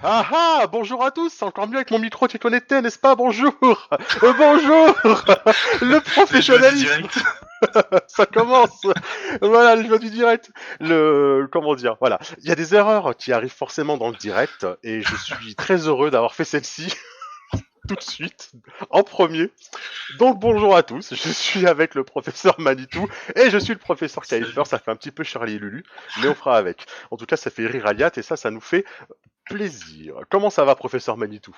Ah ah, bonjour à tous, c'est encore mieux avec mon micro, tu connecté, n'est-ce pas? Bonjour. Bonjour. Le Les joies du professionnalisme, direct. ça commence. Voilà, le jeu du direct. Comment dire, voilà. Il y a des erreurs qui arrivent forcément dans le direct et je suis très heureux d'avoir fait celle-ci tout de suite, en premier. Donc bonjour à tous, je suis avec le professeur Manitou et je suis le professeur Kaifer, Salut. ça fait un petit peu Charlie et Lulu, mais on fera avec. En tout cas, ça fait rire Aliat et ça nous fait plaisir. Comment ça va, professeur Manitou?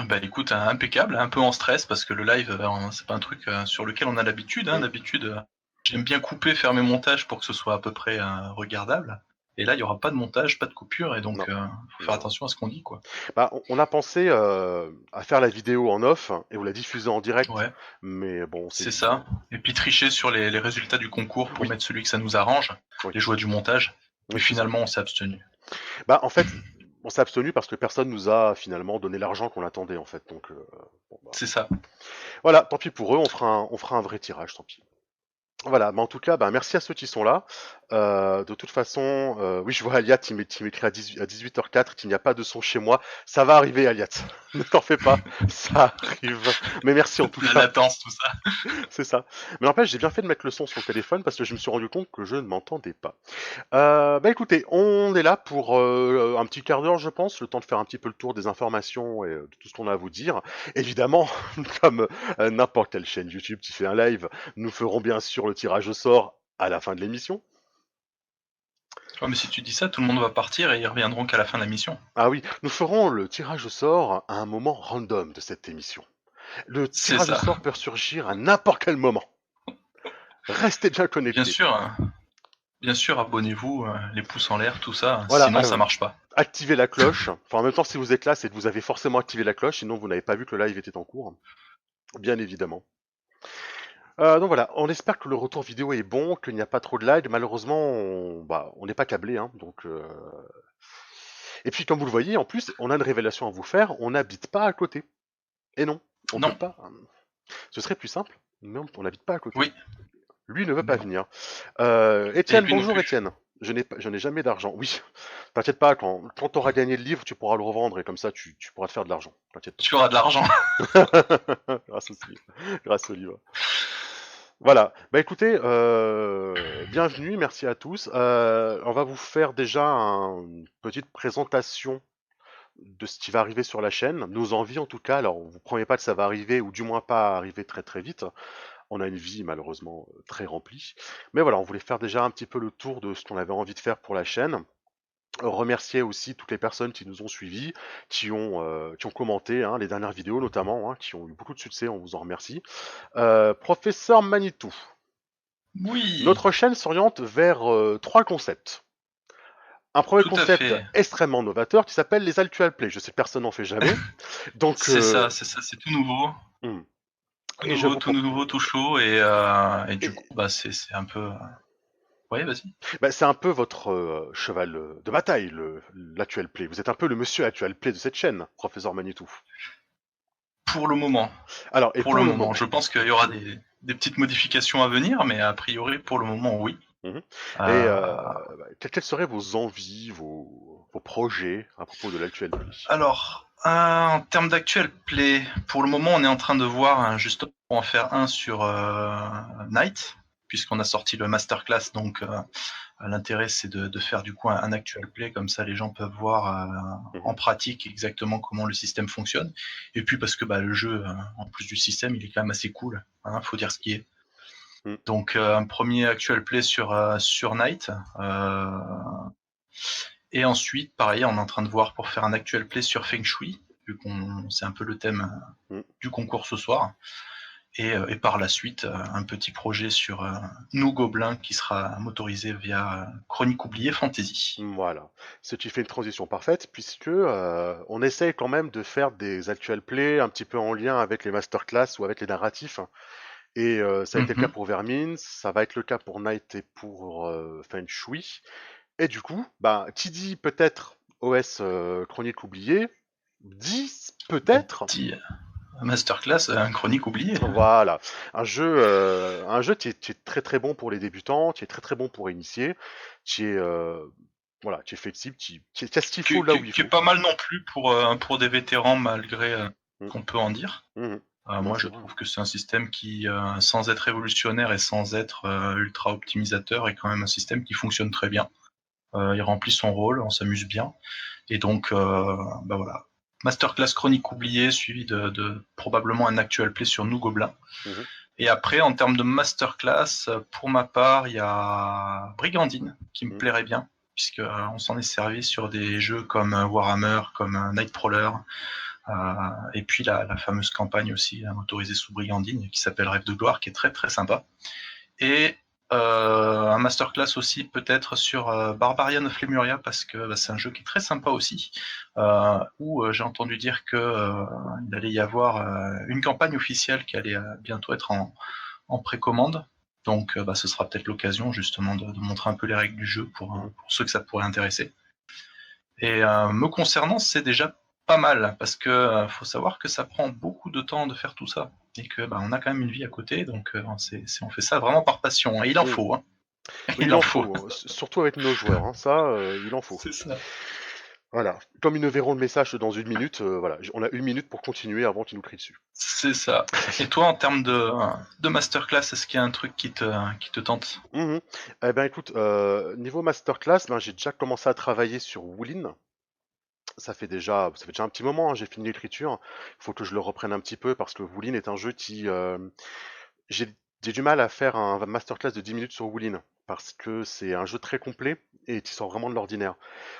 Bah écoute, impeccable, un peu en stress parce que le live, c'est pas un truc sur lequel on a l'habitude. Hmm. D'habitude, j'aime bien couper, faire mes montages pour que ce soit à peu près regardable. Et là, il y aura pas de montage, pas de coupure, et donc Non, faut faire non. attention à ce qu'on dit, quoi. Bah, on a pensé à faire la vidéo en off et vous la diffuser en direct, Ouais, mais bon, on s'est c'est dit, ça. Et puis tricher sur les résultats du concours pour oui, mettre celui que ça nous arrange, oui, les joies du montage. oui, Puis c'est ça. finalement, on s'est abstenu. Bah, en fait, on s'est abstenu parce que personne nous a finalement donné l'argent qu'on attendait, en fait. Donc, bon, bah, C'est ça. voilà, tant pis pour eux, on fera un vrai tirage, tant pis. Voilà, mais en tout cas, bah, merci à ceux qui sont là. De toute façon, oui, je vois Aliat, il m'écrit à 18h04 qu'il n'y a pas de son chez moi. Ça va arriver, Aliat. Ne t'en fais pas, ça arrive. Mais merci en tout La cas. latence, tout ça. C'est ça. Mais n'empêche, j'ai bien fait de mettre le son sur le téléphone parce que je me suis rendu compte que je ne m'entendais pas. Bah écoutez, on est là pour un petit quart d'heure, je pense, le temps de faire un petit peu le tour des informations et de tout ce qu'on a à vous dire. Évidemment, comme n'importe quelle chaîne YouTube qui fait un live, nous ferons bien sûr le tirage au sort à la fin de l'émission. Ouais, mais si tu dis ça, tout le monde va partir et ils reviendront qu'à la fin de la mission. Ah oui, nous ferons le tirage au sort à un moment random de cette émission. Le C'est tirage au ça. sort peut surgir à n'importe quel moment. Restez bien Bien connectés. sûr, bien sûr, abonnez-vous, les pouces en l'air, tout ça, Voilà, sinon ça marche pas. activez la cloche. Enfin, en même temps, si vous êtes là, c'est que vous avez forcément activé la cloche, sinon vous n'avez pas vu que le live était en cours. Bien évidemment. Donc voilà, on espère que le retour vidéo est bon, qu'il n'y a pas trop de lag. Malheureusement, on n'est pas câblé, hein, donc. Et puis, comme vous le voyez, en plus, on a une révélation à vous faire. On n'habite pas à côté. Et non, on ne peut Non, pas. Ce serait plus simple, mais on n'habite pas à côté. oui, Lui ne veut pas non. venir. Et Étienne, lui non bonjour plus. Étienne. Je n'ai jamais d'argent. Oui, t'inquiète pas, quand tu auras gagné le livre, tu pourras le revendre et comme ça, tu pourras te faire de l'argent. T'inquiète Tu auras de l'argent. pas. Grâce au livre. Grâce au livre. Voilà. Bah écoutez, bienvenue, merci à tous. On va vous faire déjà une petite présentation de ce qui va arriver sur la chaîne, nos envies en tout cas. Alors, vous promet pas que ça va arriver, ou du moins pas arriver très très vite. On a une vie malheureusement très remplie. Mais voilà, on voulait faire déjà un petit peu le tour de ce qu'on avait envie de faire pour la chaîne. Remercier aussi toutes les personnes qui nous ont suivis, qui ont commenté hein, les dernières vidéos notamment, hein, qui ont eu beaucoup de succès, on vous en remercie. Professeur Manitou, Oui, notre chaîne s'oriente vers trois concepts. Un premier tout à concept fait. extrêmement novateur qui s'appelle les Actual Play. Je sais que personne n'en fait jamais. Donc, C'est ça, c'est tout nouveau. hmm. Et je vous Tout propose. nouveau, tout chaud, et du coup, bah, c'est un peu. Ouais, vas-y. Bah, c'est un peu votre cheval de bataille, l'Actual Play. Vous êtes un peu le monsieur Actual Play de cette chaîne, professeur Manitou. Pour le moment. Alors, et Pour le pour le moment. moment. Je pense qu'il y aura des petites modifications à venir, mais a priori, pour le moment, oui. Mhm. Et Euh, quelles seraient vos envies, vos projets à propos de l'Actual Play? Alors, en termes d'actuel play, pour le moment, on est en train de voir justement pour en faire un sur Night, puisqu'on a sorti le masterclass. Donc, l'intérêt, c'est de faire du coup un actual play, comme ça les gens peuvent voir Mhm. en pratique exactement comment le système fonctionne. Et puis parce que bah, le jeu, en plus du système, il est quand même assez cool. Faut dire ce qui est. Mhm. Donc, un premier actual play sur Night. Et ensuite, pareil, on est en train de voir pour faire un actual play sur Feng Shui, vu qu'on c'est un peu le thème Mhm. du concours ce soir. Et par la suite, un petit projet sur Nous Gobelins qui sera motorisé via Chronique oubliée Fantasy. Voilà, ce qui fait une transition parfaite puisque on essaye quand même de faire des actual plays un petit peu en lien avec les masterclass ou avec les narratifs. Et ça a été le cas Mhm. pour Vermins, ça va être le cas pour Night et pour Feng Shui. Et du coup, bah, qui dit peut-être OS Chronique oubliée, dit peut-être, Petit masterclass, Chronique oubliée. voilà, un jeu qui est très très bon pour les débutants, qui est très très bon pour initier, qui est Voilà, tu es flexible, tu as ce qu'il faut là où il Qui est faut. pas mal non plus pour des vétérans, malgré ce Mm. qu'on peut en dire. Non, Moi, c'est je vrai. trouve que c'est un système qui, sans être révolutionnaire et sans être ultra optimisateur, est quand même un système qui fonctionne très bien. Il remplit son rôle, on s'amuse bien. Et donc, bah voilà. Masterclass chronique oubliée, suivi de probablement un actual play sur Nous Gobelins. Mhm. Et après, en termes de masterclass, pour ma part, il y a Brigandine qui me Mhm. plairait bien, puisque on s'en est servi sur des jeux comme Warhammer, comme Nightcrawler, et puis la fameuse campagne aussi autorisée sous Brigandine qui s'appelle Rêve de gloire, qui est très très sympa. Et un masterclass aussi peut-être sur Barbarian of Lemuria, parce que c'est un jeu qui est très sympa aussi, où j'ai entendu dire que il allait y avoir une campagne officielle qui allait bientôt être en précommande. Donc ce sera peut-être l'occasion justement de montrer un peu les règles du jeu pour ceux que ça pourrait intéresser. Et me concernant, c'est déjà pas mal, parce que faut savoir que ça prend beaucoup de temps de faire tout ça, et que on a quand même une vie à côté, donc on fait ça vraiment par passion, hein. Il en Mhm. faut, hein. Oui, il Il en en faut. faut, surtout avec nos joueurs, hein, ça, il en faut. C'est ça. Voilà, comme ils ne verront le message dans une minute, voilà, on a une minute pour continuer avant qu'ils nous crient dessus. C'est ça. Et toi, en termes de masterclass, est-ce qu'il y a un truc qui te tente? Mhm. Eh ben écoute, niveau masterclass, ben, j'ai déjà commencé à travailler sur Woolin. Ça fait déjà un petit moment, hein, j'ai fini l'écriture. Il faut que je le reprenne un petit peu parce que Woolin est un jeu qui, j'ai j'ai du mal à faire un masterclass de 10 minutes sur Woolin parce que c'est un jeu très complet et qui sort vraiment de l'ordinaire.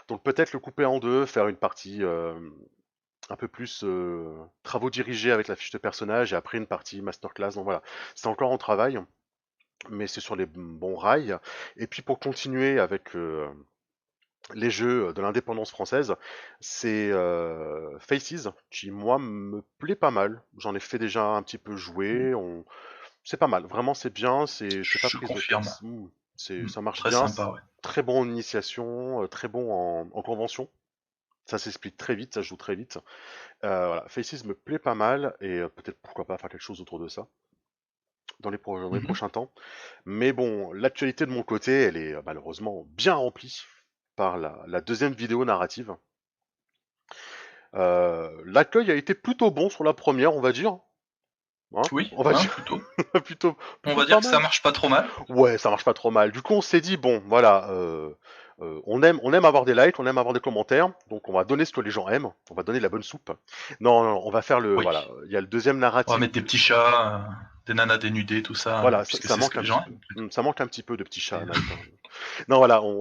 Donc peut-être le couper en deux, faire une partie un peu plus travaux dirigés avec la fiche de personnage et après une partie masterclass. Donc voilà, c'est encore en travail, mais c'est sur les bons rails. Et puis pour continuer avec les jeux de l'indépendance française, c'est Faces qui moi me plaît pas mal. J'en ai fait déjà un petit peu jouer. C'est pas mal, vraiment c'est bien, c'est pas Je prise de confirme. tête. Ça marche Très bien, sympa, ouais. très bon en initiation, très bon en convention. Ça s'explique très vite, ça se joue très vite. Voilà, Faces me plaît pas mal et peut-être pourquoi pas faire quelque chose autour de ça dans les Mhm. prochains temps. Mais bon, l'actualité de mon côté, elle est malheureusement bien remplie par la deuxième vidéo narrative. L'accueil a été plutôt bon sur la première, on va dire. Hein, Oui, on va hein, dire plutôt. plutôt, On plutôt va dire pas que ça mal. marche pas trop mal. Ouais, ça marche pas trop mal. Du coup, on s'est dit, bon, voilà, on aime avoir des likes, on aime avoir des commentaires, donc on va donner ce que les gens aiment, on va donner de la bonne soupe. Non, non, on va faire Oui. voilà, il y a le deuxième On va narratif. mettre des petits chats, des nanas dénudées, tout ça, Voilà, puisque ça c'est ce manque que un les petit gens peu. aiment, après tout. Ça manque un petit peu de petits chats Et, à Night, hein. Non, voilà, on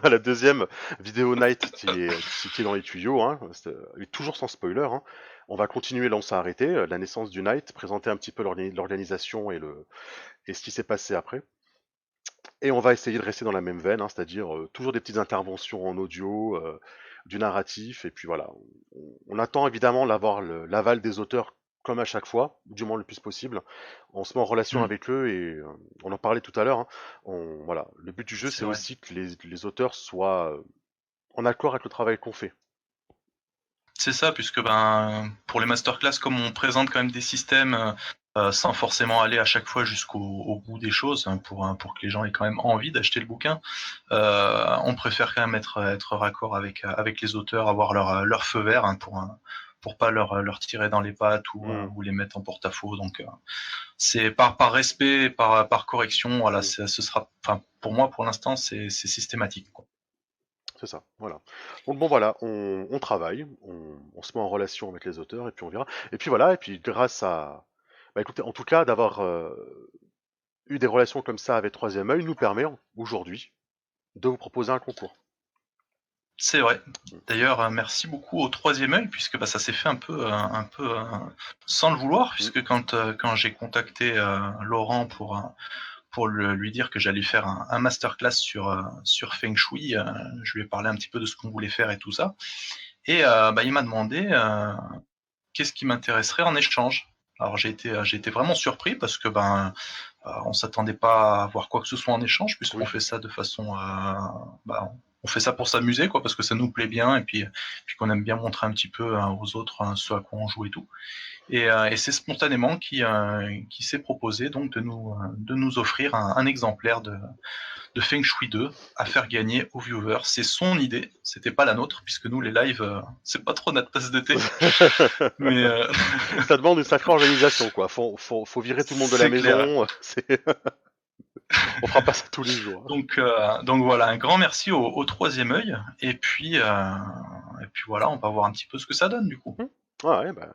a la deuxième vidéo Night qui est dans les tuyaux, hein. Elle est toujours sans spoiler, hein. On va continuer là où on s'est arrêté, la naissance du Night, présenter un petit peu l'organisation et ce qui s'est passé après. Et on va essayer de rester dans la même veine, hein, c'est-à-dire toujours des petites interventions en audio, du narratif, et puis voilà. On attend évidemment l'aval des auteurs comme à chaque fois, ou du moins le plus possible. On se met en relation hmm, avec eux et on en parlait tout à l'heure, hein. Voilà. Le but du jeu, c'est c'est vrai. aussi que les auteurs soient en accord avec le travail qu'on fait. C'est ça, puisque pour les masterclass, comme on présente quand même des systèmes sans forcément aller à chaque fois au bout des choses, hein, pour que les gens aient quand même envie d'acheter le bouquin, on préfère quand même être raccord avec les auteurs, avoir leur feu vert, hein, pour pas leur tirer dans les pattes Mm, ou les mettre en porte-à-faux. Donc c'est par respect, par correction, voilà, mm, ce sera, enfin pour moi pour l'instant c'est systématique, quoi. c'est ça, voilà. Donc bon voilà, on travaille, on se met en relation avec les auteurs et puis on verra. Et puis voilà, et puis grâce à, bah écoutez, en tout cas d'avoir eu des relations comme ça avec Troisième Œil nous permet aujourd'hui de vous proposer un concours. C'est vrai. D'ailleurs, merci beaucoup au troisième œil, puisque ça s'est fait un peu sans le vouloir, Mm, puisque quand j'ai contacté Laurent pour lui dire que j'allais faire un masterclass sur Feng Shui, je lui ai parlé un petit peu de ce qu'on voulait faire et tout ça. Et il m'a demandé qu'est-ce qui m'intéresserait en échange. Alors j'ai été vraiment surpris parce que on s'attendait pas à avoir quoi que ce soit en échange, puisqu'on oui. fait ça de façon on fait ça pour s'amuser, quoi, parce que ça nous plaît bien, et puis qu'on aime bien montrer un petit peu aux autres ce à quoi on joue et tout. Et c'est spontanément qui s'est proposé donc de nous offrir un exemplaire de Feng Shui 2 à faire gagner aux viewers. C'est son idée, c'était pas la nôtre, puisque nous, les lives, c'est pas trop notre tasse de thé. Mais Ça demande une sacrée organisation, quoi. Faut virer tout le monde de la c'est clair. maison. On fera pas ça tous les jours. Donc voilà, un grand merci au troisième œil. Et puis voilà, on va voir un petit peu ce que ça donne du coup. Ouais, bah,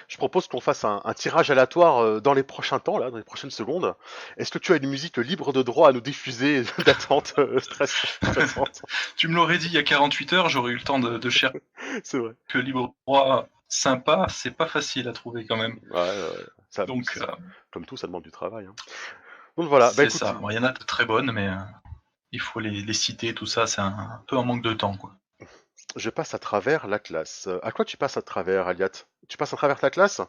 je propose qu'on fasse un tirage aléatoire dans les prochains temps, là, dans les prochaines secondes. Est-ce que tu as une musique libre de droit à nous diffuser d'attente stressante? Tu me l'aurais dit il y a 48 heures, j'aurais eu le temps de chercher C'est vrai. que libre droit sympa, c'est pas facile à trouver quand même. Ouais. Ça, Donc comme tout, ça demande du travail. Hein. Donc voilà, bah c'est écoute, ça. Bon, il y en a de très bonnes, mais il faut les citer, tout ça, c'est un peu un manque de temps, quoi. je passe à travers la classe. À quoi tu passes à travers, Aliat? Tu passes à travers ta classe?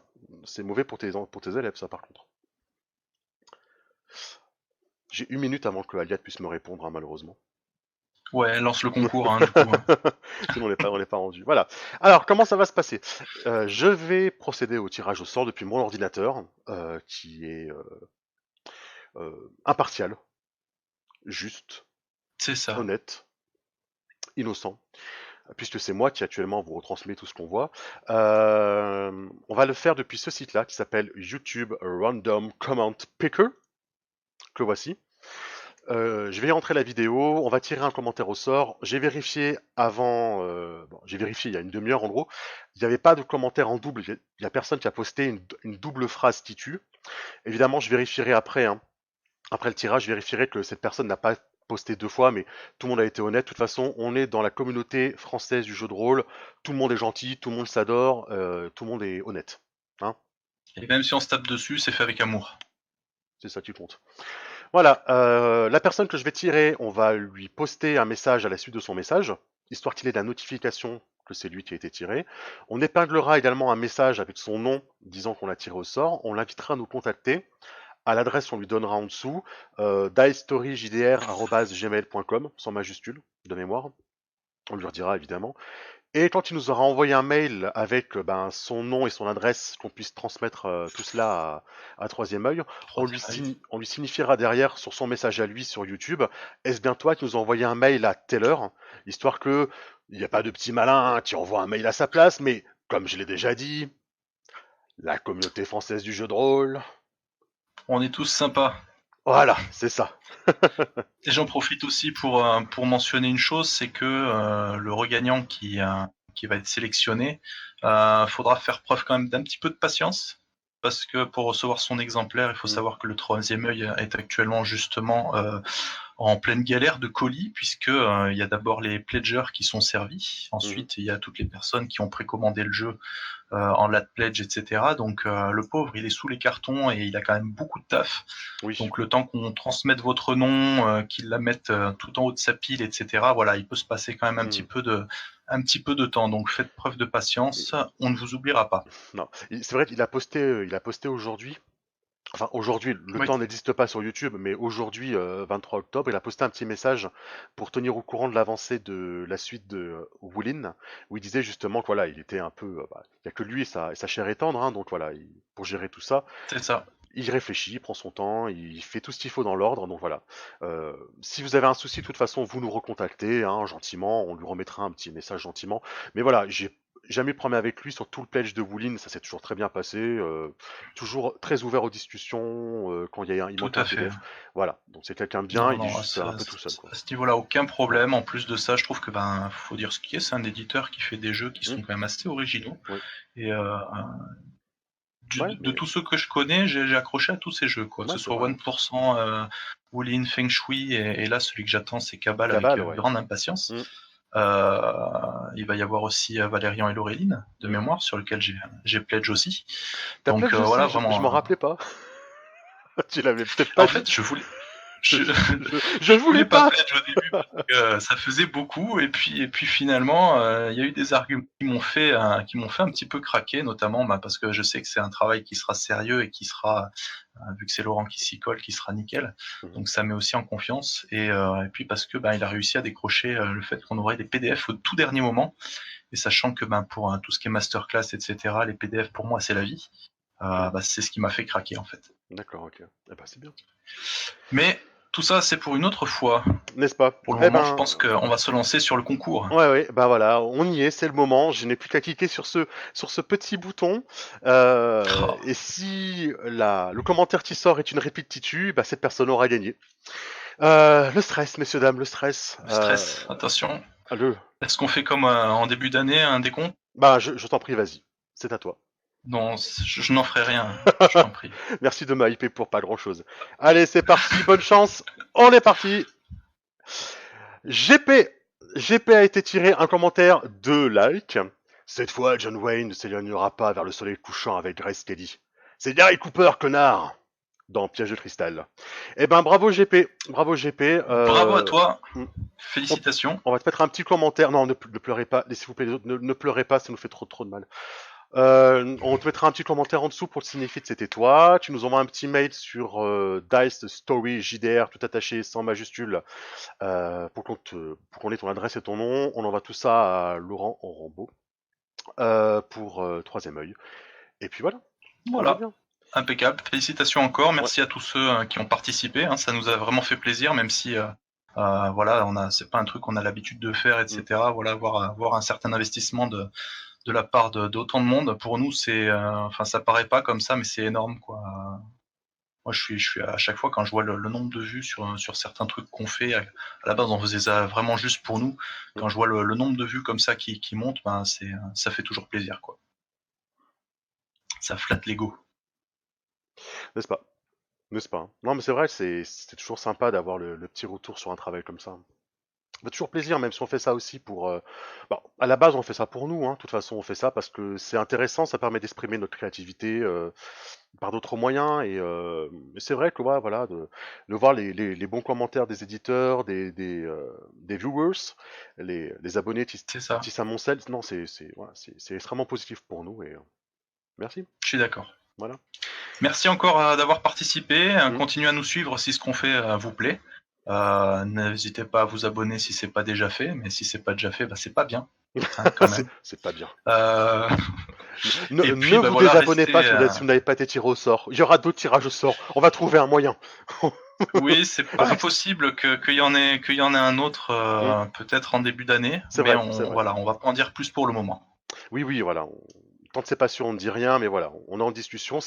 C'est mauvais pour tes élèves, ça, par contre. J'ai une minute avant que Aliat puisse me répondre, hein, malheureusement. Ouais, lance le concours, hein, du coup. Sinon, on n'est pas rendu. Voilà. Alors, comment ça va se passer? Je vais procéder au tirage au sort depuis mon ordinateur, qui est impartial, juste, C'est ça. honnête, innocent, puisque c'est moi qui actuellement vous retransmet tout ce qu'on voit. On va le faire depuis ce site-là qui s'appelle YouTube Random Comment Picker, que voici. Je vais rentrer la vidéo, on va tirer un commentaire au sort. J'ai vérifié avant, j'ai vérifié il y a une demi-heure en gros, il n'y avait pas de commentaire en double, il n'y a personne qui a posté une double phrase qui tue. Évidemment, je vérifierai après, hein. Après le tirage, je vérifierai que cette personne n'a pas posté deux fois, mais tout le monde a été honnête. De toute façon, on est dans la communauté française du jeu de rôle, tout le monde est gentil, tout le monde s'adore, tout le monde est honnête. Hein, Et même si on se tape dessus, c'est fait avec amour. c'est ça qui compte. Voilà, la personne que je vais tirer, on va lui poster un message à la suite de son message, histoire qu'il ait la notification que c'est lui qui a été tiré. On épinglera également un message avec son nom disant qu'on l'a tiré au sort. On l'invitera à nous contacter. À l'adresse, on lui donnera en dessous, diestoryjdr@gmail.com, sans majuscule, de mémoire. On lui redira évidemment. Et quand il nous aura envoyé un mail avec son nom et son adresse, qu'on puisse transmettre tout cela à Troisième Œil, on lui signifiera derrière sur son message à lui sur YouTube, est-ce bien toi qui nous as envoyé un mail à telle heure, histoire que il n'y a pas de petit malin qui envoie un mail à sa place, mais comme je l'ai déjà dit, la communauté française du jeu de rôle, On est tous sympas. voilà, c'est ça. Et j'en profite aussi pour mentionner une chose, c'est que le regagnant qui va être sélectionné, faudra faire preuve quand même d'un petit peu de patience, parce que pour recevoir son exemplaire, il faut savoir que le troisième œil est actuellement justement en pleine galère de colis, puisque il y a d'abord les pledgers qui sont servis, ensuite il y a toutes les personnes qui ont précommandé le jeu en lat pledge, etc. Donc le pauvre, il est sous les cartons et il a quand même beaucoup de taf. Oui. Donc le temps qu'on transmette votre nom, qu'il la mette tout en haut de sa pile, etc. Voilà, il peut se passer quand même un petit peu de temps. Donc faites preuve de patience, on ne vous oubliera pas. Non, c'est vrai qu'il a posté aujourd'hui. Enfin, aujourd'hui, le Oui. temps n'existe pas sur YouTube, mais aujourd'hui, 23 octobre, il a posté un petit message pour tenir au courant de l'avancée de la suite de Woolin, où il disait justement que voilà, il était un peu, il n'y a que lui et sa chair est tendre, hein, donc voilà, pour gérer tout ça, C'est ça. il réfléchit, il prend son temps, il fait tout ce qu'il faut dans l'ordre, donc voilà. Si vous avez un souci, de toute façon, vous nous recontactez, hein, gentiment, on lui remettra un petit message gentiment. Mais voilà, j'ai jamais eu de problème avec lui sur tout le pledge de Woolin, ça s'est toujours très bien passé, toujours très ouvert aux discussions quand il Tout manque à un fait. PDF. Voilà, donc c'est quelqu'un de bien, il est juste un peu tout seul. À ce niveau-là, aucun problème. En plus de ça, je trouve que faut dire ce qui est, c'est un éditeur qui fait des jeux qui sont quand même assez originaux. Oui. Et Ouais, de tous ceux que je connais, j'ai accroché à tous ces jeux, quoi. Que ce soit 1%, Woolin, Feng Shui, et là, celui que j'attends, c'est Cabal, avec grande impatience. Il va y avoir aussi Valérian et Laureline, de mémoire, sur lequel j'ai pledge aussi. Donc voilà, vraiment. Je m'en rappelais pas. Tu l'avais peut-être pas en dit. fait, je voulais. Je voulais pas pledge au début parce que ça faisait beaucoup, et puis finalement il y a eu des arguments qui m'ont fait un petit peu craquer, notamment parce que je sais que c'est un travail qui sera sérieux et qui sera, vu que c'est Laurent qui s'y colle, qui sera nickel. Donc ça met aussi en confiance, et puis parce que il a réussi à décrocher le fait qu'on aurait des PDF au tout dernier moment, et sachant que pour tout ce qui est masterclass, etc., les PDF pour moi c'est la vie. C'est ce qui m'a fait craquer en fait. D'accord, ok. Eh ben, c'est bien. Mais tout ça, c'est pour une autre fois. N'est-ce pas? Pour le Eh moment, je ben, pense qu'on va se lancer sur le concours. ouais, bah voilà, on y est, c'est le moment. Je n'ai plus qu'à cliquer sur ce petit bouton. Oh, Et si le commentaire qui sort est une réplique Titu, bah cette personne aura gagné. Le stress, messieurs, dames, le stress. le stress, attention. Le... Est-ce qu'on fait comme en début d'année, un décompte? Bah, je t'en prie, vas-y. C'est à toi. Non, je n'en ferai rien, je t'en prie. Merci de m'hyper pour pas grand-chose. Allez, c'est parti, bonne chance. On est parti. GP. GP a été tiré un commentaire de like. Cette fois, John Wayne ne s'éloignera pas vers le soleil couchant avec Grace Kelly. C'est Gary Cooper, connard, dans Piège de cristal. Eh ben, bravo GP, bravo GP. Bravo à toi, on, félicitations. on va te mettre un petit commentaire. Non, ne pleurez pas, s'il vous plaît, les autres, ne pleurez pas, ça nous fait trop de mal. On te mettra un petit commentaire en dessous pour te signifier que c'était toi. Tu nous envoies un petit mail sur Dice Story JDR tout attaché sans majuscule pour qu'on ait ton adresse et ton nom. On envoie tout ça à Laurent Rambaud pour Troisième œil. Et puis voilà. On est Voilà, bien. impeccable. Félicitations encore. Merci Ouais. à tous ceux qui ont participé. Hein. Ça nous a vraiment fait plaisir, même si voilà, c'est pas un truc qu'on a l'habitude de faire, etc. Voilà, avoir un certain investissement de la part d'autant de monde. Pour nous, c'est, enfin, ça paraît pas comme ça, mais c'est énorme, quoi. Moi, je suis à chaque fois quand je vois le nombre de vues sur certains trucs qu'on fait. À la base, on faisait ça vraiment juste pour nous. Quand je vois le nombre de vues comme ça qui monte, ben ça fait toujours plaisir, quoi. Ça flatte l'ego. N'est-ce pas? N'est-ce pas? Non, mais c'est vrai, c'est toujours sympa d'avoir le petit retour sur un travail comme ça. Ça fait toujours plaisir, même si on fait ça aussi pour. Bon, à la base, on fait ça pour nous. Hein. De toute façon, on fait ça parce que c'est intéressant, ça permet d'exprimer notre créativité par d'autres moyens. Et c'est vrai que ouais, voilà, de voir les bons commentaires des éditeurs, des viewers, les abonnés C'est ça. qui s'amoncellent, non, voilà, c'est extrêmement positif pour nous. Et merci. Je suis d'accord. Voilà. Merci encore d'avoir participé. Mm. Continuez à nous suivre si ce qu'on fait vous plaît. N'hésitez pas à vous abonner si c'est pas déjà fait, mais si c'est pas déjà fait, bah, c'est pas bien. Hein, quand même. C'est pas bien. Euh, Ne, et ne puis, bah, vous voilà, désabonnez restez, pas si vous n'avez pas été tiré au sort. Il y aura d'autres tirages au sort. On va trouver un moyen. Oui, c'est pas impossible qu'il y en ait un autre peut-être en début d'année, C'est mais vrai, c'est vrai. voilà, on va pas en dire plus pour le moment. Oui, voilà. Tant que c'est pas sûr, on ne dit rien, mais voilà, on est en discussion.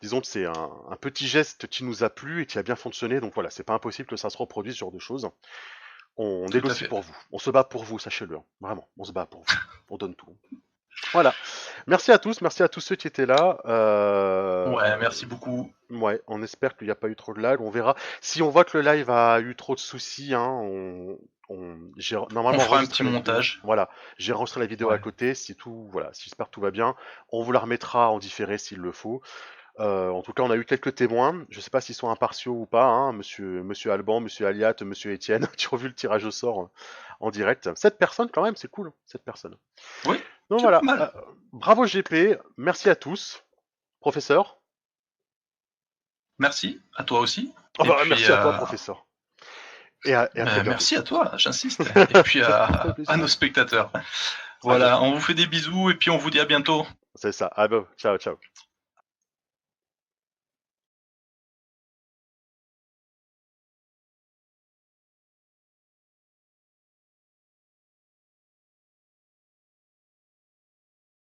Disons que c'est un petit geste qui nous a plu et qui a bien fonctionné. Donc voilà, c'est pas impossible que ça se reproduise, ce genre de choses. On Tout à négocie fait. pour vous. On se bat pour vous, sachez-le. Hein. Vraiment, on se bat pour vous. On donne tout. Voilà. Merci à tous ceux qui étaient là. Ouais, merci beaucoup. Ouais, on espère qu'il n'y a pas eu trop de lag. On verra. Si on voit que le live a eu trop de soucis, hein, j'ai On normalement fera un enregistré petit la vidéo. montage. Voilà, j'ai enregistré la vidéo à Ouais. côté. Si tout, voilà, si j'espère que tout va bien, on vous la remettra en différé s'il le faut. En tout cas, on a eu quelques témoins. Je sais pas s'ils sont impartiaux ou pas. Hein, monsieur Alban, Monsieur Aliat, Monsieur Étienne, qui ont vu le tirage au sort en direct. 7 personnes quand même, c'est cool. 7 personnes. Oui, Donc c'est pas voilà. mal. Bravo GP. Merci à tous, professeur. Merci à toi aussi. Oh Et bah, puis, merci à toi, professeur. Et à très bientôt. merci à toi, j'insiste. Et puis Ça fait à plaisir. nos spectateurs. À Voilà, bientôt. on vous fait des bisous et puis on vous dit à bientôt. C'est ça. Ah bah, ciao, ciao.